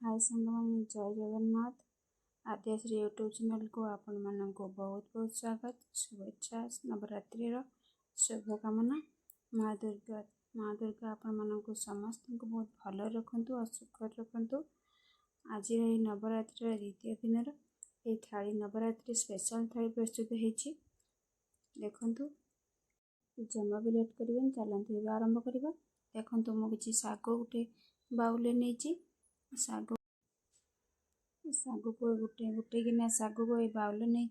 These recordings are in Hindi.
हाय सांगमाने जय जगन्नाथ। आद्यश्री यूट्यूब चैनल को आपण मानक बहुत बहुत स्वागत शुभेच्छा। नवरात्रि शुभकामना। माँ दुर्गा आपण मानक समस्त को बहुत भल रखु और सुख रखु। आज नवरात्रि द्वितीय दिन ये थाली नवरात्रि स्पेशल थाली प्रस्तुत होती देखु। जमा भी लेट करें चलते आरंभ करवा। देखु मु कि शाग गोटे बाउल नहीं शाग को गोटे गोटे गिना शाग को ये बाउल नहीं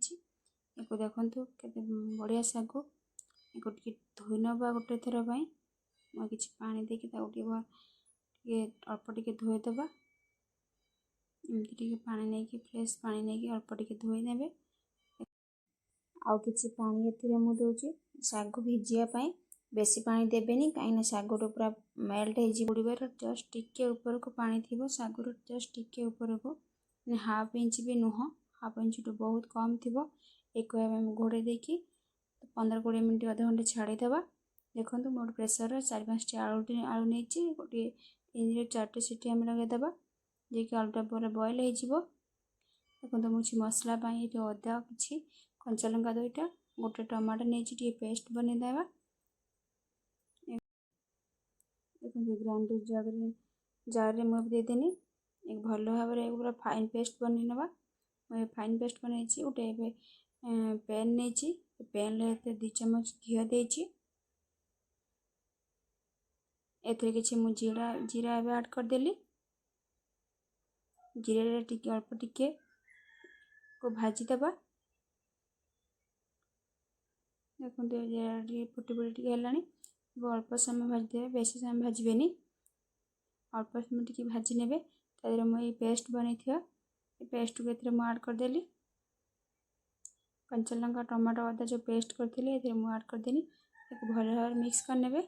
देखु केते बढ़िया शाग टे धोई नवा गोटे थर पाई कि पानी देकी अल्प टे धोईदबा एमती पानी नहीं कि फ्रेश पानी नहीं कि अल्प टे धोई ने आउ कि पानी ए दूसरी शाग भिजापी बेसी पानी देवेनि कहीं शाग पूरा मेल्ट हो जस्ट टिके ऊपर को पानी थी शागर जस्ट टिके ऊपर को हाफ इंच भी नुह हाफ इंच टू बहुत कम थी एक घोड़े देकी 15-20 मिनट अध घंटे छाड़ीदे। देखो मोटे प्रेसर 4-5 आलू नहीं गोटे 3-4 सीटी आम लगेदेवा जी आलूटा पूरा बॉयल हो। देखो मुझे मसला अदा कि कंचा लंका 2टा गोटे टमाटो नहीं पेस्ट बनईदेवा। देखो ग्राइंडर जार में देदेनी एक भल भाव पूरा फाइन पेस्ट बन नवा। फाइन पेस्ट बनई गोटे पैन नहीं पैन 2 चम्मच घी देती कि जीरा एवं ऐड करदेली। जीरा टिके अल्प टिके को भाजीदबा। देखो जीरा फुटी फुटी है अल्प समय भाजीदे बेसी समय भाजबेनी अल्प समय टी भाजी ने मुझे पेस्ट बनई पेस्ट को ऐड करदेली। कंचा लंका टमाटो अदा जो पेस्ट करी ऐड करदेनी एक भल भाव मिक्स करने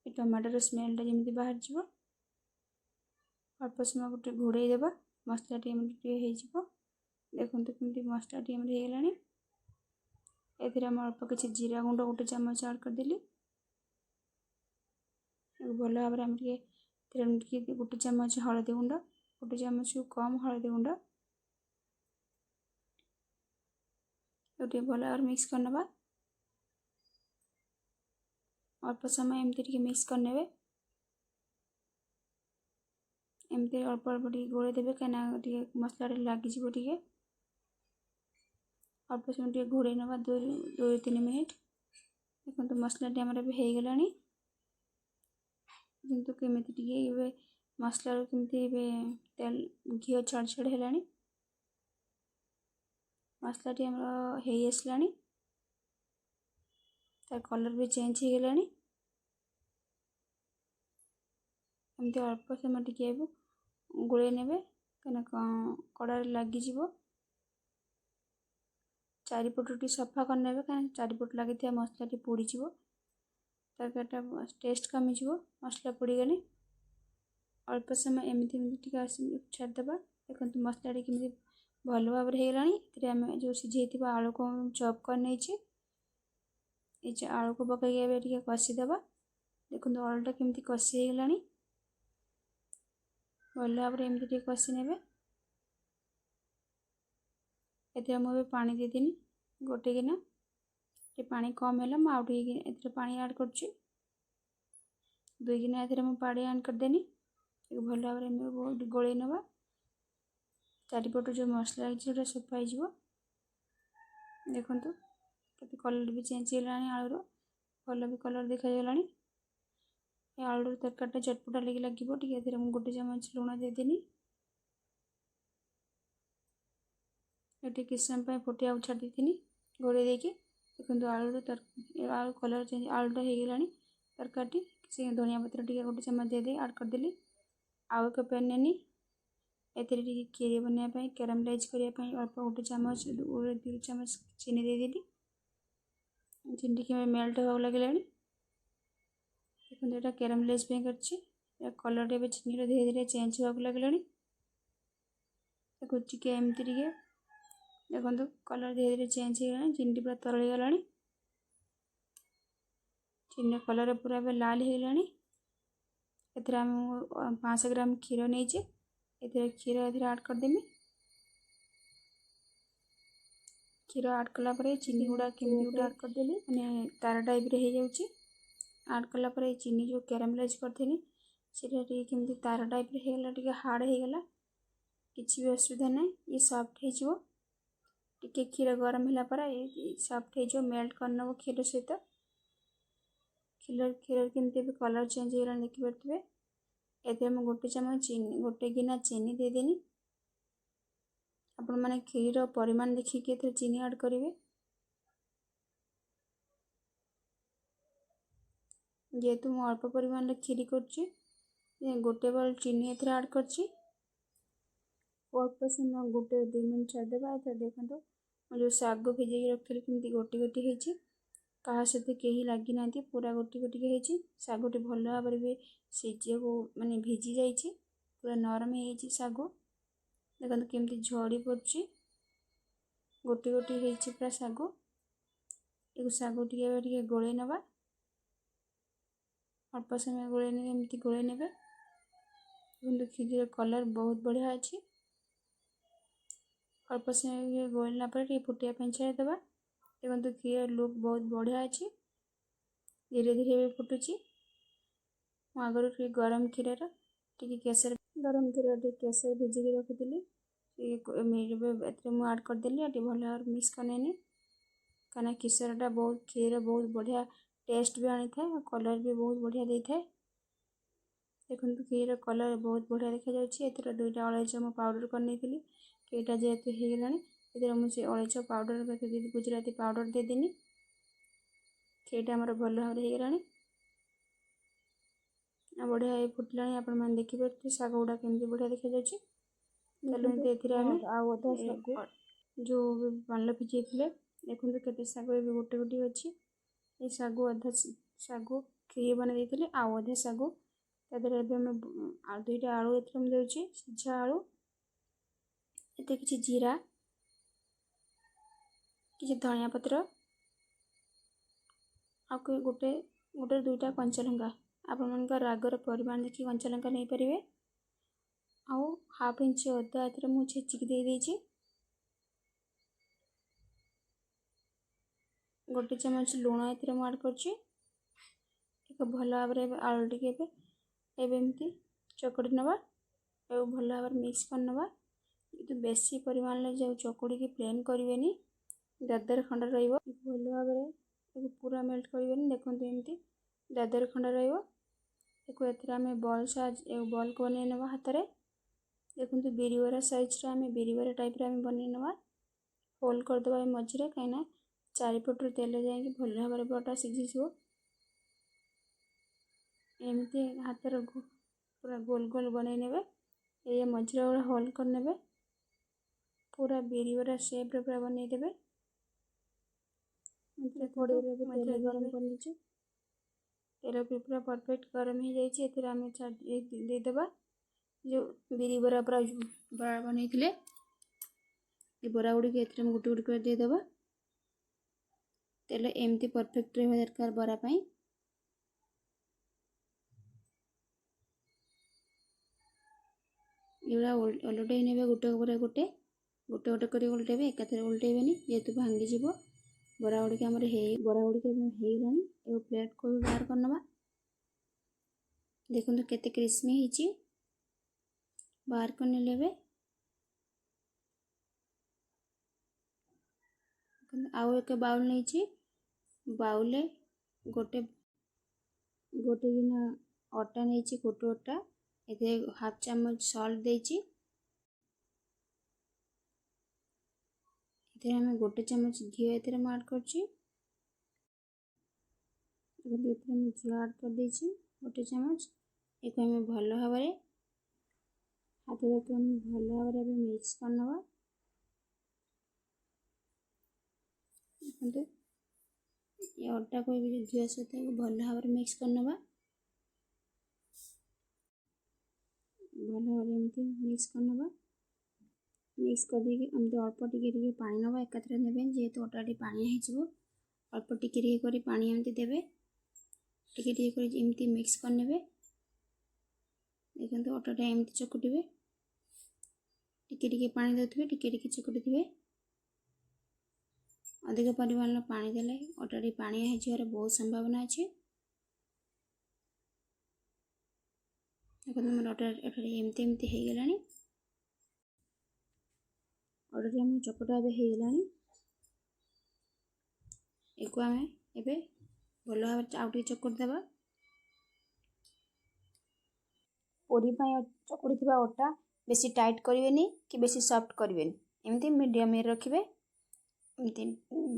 टमाटर स्मेलटा जमी बाहर जीव अल्प समय गोटे घोड़े देवा मसला टे हो। देखो कमी मसला टे होगला अल्प किसी जीरा गुंड गोटे चम्मच ऐड करदेली भल भाव गोटे चम्मच हलदी गुंड गोटे चम्मच कम हलदी गुंड गोटे भल भाव मिक्स करनवा अल्प समय एमती मिक्स करने एमती अल्प अल्प गोले देवे कहीं मसला लगिज अल्प समय घोड़े नवा 2-3 मिनट। देखो मसला आमर भी होगला किंतु केमी मसला केमती तेल घी छड़ छड़ है मसला टी हो आसला तार कलर भी चेंज होगला। एमती अल्प समय टे गोले ने कहीं कड़ाई लगिज चारिपट टी सफा करने कहीं चारिपट लगी मसला टी पोड़ तरकारीटा टेस्ट कमिज मसला पोड़गले अल्प समय एमती छाड़देवा। देखो मसला केमी भल भाव होगला जो सीझे आलू को चॉप कर नहीं आलू को पकई कषिदेवा। देखो आलूटा केमी कषि होगला भल भाव एमती कषि ने मुझे पानी देदेनी गोटे गिना पानी कम है मुझे पानी ऐड कर 2 गिना पानी ऐड करदेनी भल भाव गोल नवा चारिपट जो मसला लगी सफा हो। देखु के कलर भी चेंज होगा आलूर भल भी कलर देखा आलू तरकारीटा चटपटा लगे गोटे चम्मच लुण देदेनी ये किस समय फुटिया छाड़ी देनी घोड़े देकी। देखो आलू कलर चेंज आलूटा होगला तरकारी किसी धनिया पत्र टे गोटे चम्मच दे ऐड करदेली। आउ एक पैन नेनी एथेरे खीरी बनवाई कैरामलाइज करने अल्प गोटे चम्मच 2 चम्मच चीनी देदेली चीनी टी मेल्ट हो लगे। देखो यहाँ कैरामलाइज कर कलर टे चीनी धीरे धीरे चेंज हो लगे टी एमती देखो कलर धीरे धीरे चेंज होगा चीनी पूरा तरल गला चीनी कलर पूरा लाल होगला। 500 ग्राम क्षीर नहीं एथिरे क्षीर एथिरे ऐड करदेमी। क्षीर ऐड कला परे चीनी गुड़ा केमती गुड़ा ऐड करदेली माने तार टाइप रे हो जाउची। ऐड कला परे चीनी जो कैरामलाइज करथेनी सेटा टिके केमती तार टाइप रे हेगला, टिके हार्ड हेगला, किछि भी असुविधा नै। ये सॉफ्ट हेजिवो। टिके क्षीर गरम होला पर ये सॉफ्ट हेजिवो। मेल्ट करनबो क्षीर सहित। क्षीर केमती भी कलर चेंज हेगला देखि परथिबे। एते हम गोटे चम्मच चीनी, गोटे गिना चीनी दे देनी। आपण माने क्षीर परिमाण देखि के एते चीनी ऐड करिवे। जेहेतु मु अल्प परिमाण रे क्षीरी करछि, गोटे बाल चीनी एथे ऐड करछि। अल्प समय गोटे 2 मिनट छाड़ देबा। एथे देखंतु जो साग भिजेई रखिली केमती गोटी गोटी हेछि। कहा सहित केही लागी नांती, पूरा गोटी गोटी के हेछि। सागटी भल भाबरे भी सिझिएको माने भिजी जाइछि, पूरा नरम हेछि साग। देखंतु केमती झड़ी पड़छि, गोटी गोटी हेछि पूरा साग। एगो साग टिके गोळे नबा। अल्प समय गोळे ने एमती गोळे नेबे। देखंतु क्षीर कलर बहुत बढ़िया अछि। अल्प समय गोळला पर टिके फुटिया ପାଇଁ छाड़ देबा। देखंतु क्षीर लुक बहुत बढ़िया अछि। धीरे धीरे भी फुटुची। मु आगरु टिके गरम क्षीर टिके केसर भिजी के रखिथिली। एते मु ऐड कर देली। एटी भल भाबरे मिक्स करनेनी। काना केसरटा बहुत क्षीर बहुत बढ़िया टेस्ट भी आनी थाए, कलर भी बहुत बढ़िया देई थाए। देखंतु क्षीर कलर बहुत बढ़िया देखा जाउची। एतरा 2टा अलैच मु पाउडर कर नेथिली। केटा जेहेतु हे गेलानी, एतरा मु से अलैच पाउडर गुजराती पाउडर दे देनी। केटा हमर भल भाबरे हे गेलानी। आ बढ़िया ए फुटलानी। आपण माने देखि परथि साग गुडा केमती बढ़िया देखा जाउची। चलो एथिरे आमे आ ओधा साग जो पानलो भिजेइथिले, देखंतु केते साग ए गोटे गोटी अछि। ए साग अधा साग क्षीर बना देइथिले, आ अधा साग तादरे एबे हम आ 2टा आलू एथरे हम देउची, सिझा आलू। एते किछि जीरा, किछि धनिया पत्र, आ गोटे 2टा कंचा लंका। आपण मानका रागर परिमाण देखि कंचा लंका नै परिवे। आउ हाफ इंच अदा एथरे मु छेचिक दे देइची। गोटे चम्मच लूण एथरे मु ऐड करछि। एक भल भाबरे आलू टिके एबे एमती चकड़ी नबा। ए भल भाबरे मिक्स कर नबा। तो बेसी परिमाण ले जो चकड़ी के प्लेन करिवेनी, दरदर खंड रहिबो। भल भाबरे पूरा मेल्ट करिवेनी। देखंतु एमती दरदर खंड रहिबो। एको एथरे हमें बॉल को बने नबा हातरे। देखंतु बिरिवरा साइज रा हमें बिरिवरा टाइप रा हमें बने नबा। होल कर दबा मझरे, काइना चारिपटु तेल जाई भल भाबरे बटा सिझी जिवो। एमती हातर पूरा गोल गोल बने नेबे। ए मझरे वाला होल कर नेबे। पूरा बिरिवरा शेप रे पूरा बने देबे। एते थोड़ी रे भी तेल गरम कर लीजिए। तेल भी पूरा परफेक्ट गरम हो जाइए। एथिरे हमें दे देबा जो बिरी बरा पूरा बड़ा बनैथिले। ए बरा गुडी के एथिरे हम गुटी गुटी कर दे देबा। तेल एमती परफेक्ट रहबा दरकार बरा पई। एला उलटे नेबे गुटे ऊपर गुटे गुटे करी उलटेबे। एकाथरे उलटेबेनी, जेतु भांगी जिवो। बरा गुडी के हमर बरा गुडी के हे गेलानी। ए प्लेट को बाहर कर नबा। देखंतु केते क्रिस्पी हिची। बाहर कर नेलेबे। आउ एक बाउल नैची। बाउले गोटे गिना आटा नैची, कोटो आटा। एते हाफ चम्मच सॉल्ट देइची। एते हमें गोटे चम्मच घी एते हम ऐड करची। एते हम घी ऐड कर देइची गोटे चम्मच। एको हमें भल भाबरे हाथ देके हम भल भाबरे मिक्स कर नबा। देखंतु ये आटा को भी घी सहित भल भाबरे मिक्स कर नबा। भल भाबरे एमती मिक्स कर नबा। मिक्स कर देके एमती अल्प टिके पानी नबा। एकाथरे नेबे जेहेतु आटाटी पानी हेजिवो। अल्प टिके करी पानी एमती देबे। टिके करी एमती मिक्स कर नेबे। देखंतु आटाटा एमती चकुटिबे। टिके पानी देउथिबे, टिके चकुटुथिबे। अधिक परिमाण पानी देले अटाटी पानी होइछियार बहुत संभावना अछि। देखो मोर अटाटी एमती हो गलानी। अटाटी हम चकटा हो गलानी। एको आमे एबे भल भाव आउटे चकुट देबा। पूरी पाई चकुड़ी थिबा अटा बेसी टाइट करिवेनी कि बेसी सॉफ्ट करिवेनी, एमती मीडियम में रखिबे। एमती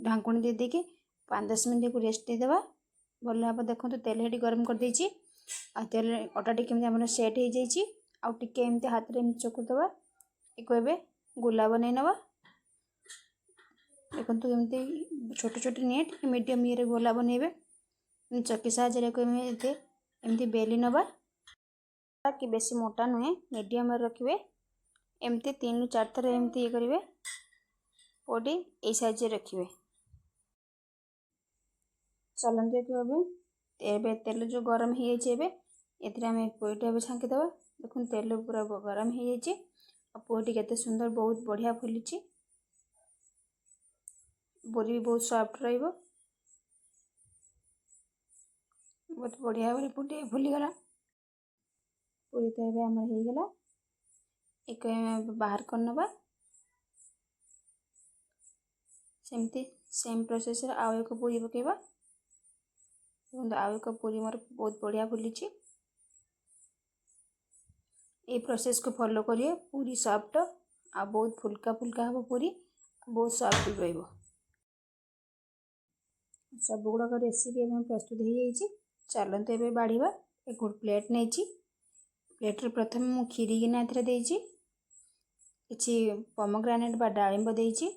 ढांकुणी दे देके 5-10 मिनट को रेस्ट दे देबा। भल भाव देखंतु तेल हेटी गरम कर देछि। आ तेल अटा टिके हमर सेट हो जाइछि। आ टिके एमती हाथ रे चकुट देबा। एको एबे गुला बनै नबा। देखंतु एमती छोटे छोटे नेट मीडियम ये रे गोला बनेबे। चक्की साहाय्य को एमती बेली नबा कि बेसी मोटा नुहे, मीडियम रखिए। एमती 3-4 थर एमती ये करिवे। पोटी ए साइज रखिए। चलंते को एबे तेल जो गरम हो जाइए एबे एथरे हमें पोईटा भी छांकी दबा। देखुन तेल पूरा गरम हो जाइए। आ पोईटी केते सुंदर बहुत बढ़िया फुलिछि। बोरी भी बहुत सॉफ्ट रहिबो। बहुत बढ़िया भाବରେ पोटी फुली गला। पूरी तो एबे हमर हो गला। एक बाहर कर नबा। सेमती सेम प्रोसेस रे आउ एक पूरी पकेबा। आउ एक पूरी मोर बहुत बढ़िया फुलिछि। ए प्रोसेस को फॉलो करिए। पूरी सॉफ्ट आ बहुत फुल्का फुल्का हबो पूरी, बहुत सॉफ्ट रहिबो। सब गुड़ा का रेसिपी में प्रस्तुत हो जाइए। चलते एबे बाढ़ीबा। एक प्लेट नहीं, प्लेट रे प्रथम मु खीरी गिना एथरे देइछि। किछि पोमग्रेनेट बा डाळिंब देइछि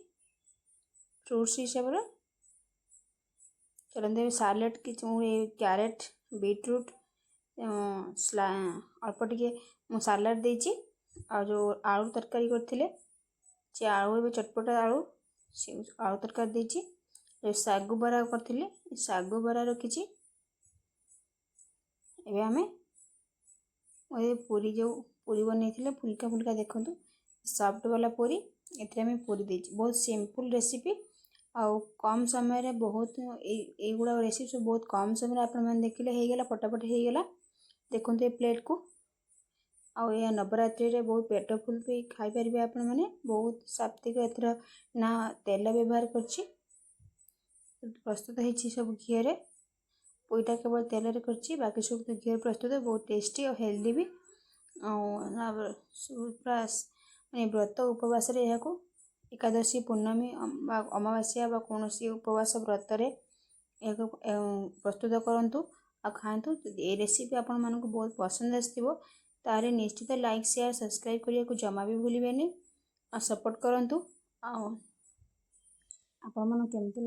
फ्रूट्स हिसाब रे। चलते सालेड कि कैरेट, बीटरूट अल्प टिके मु सालाड देइछि। आ जो आलू तरकारी करथिले से आलू एबे चटपटा आलू से आलू तरकारी देइछि। जो सागु बरा करथिले सागु बरा रखिछि। एबे हमें पूरी जो पूरी बनैथिले फुल्का फुल्का देखंतु सॉफ्ट वाला पूरी एथरे में पूरी देइछि। बहुत सिंपल रेसिपी आउ कम समय रे बहुत ए गुड़ा रेसिपी सब बहुत कम समय आपण मन देखिले हे गेला, फटाफट हे गेला। देखंतु ए प्लेट को आउ या नवरात्रि रे बहुत पेट फुल पे खाई परिबे आपण माने। बहुत सात्विक एथरा ना तेल व्यवहार करछि। प्रस्तुत है सब घी रे। पोईटा केवल तेल रे करछि, बाकी सब तो घी प्रस्तुत है। बहुत टेस्टी और हेल्दी भी। पूरा माने व्रत उपवास रे या को एकादशी पूर्णमी अमावास्या बा कौन उपवास व्रत रे प्रस्तुत करंतु आ खांतु। ए रेसिपी आपण मानको बहुत पसंद आस्थिबो तारे निश्चित लाइक शेयर सब्सक्राइब करिया को जमा भी भूलिबेनी। आ सपोर्ट करंतु। आ आपण मानो केमति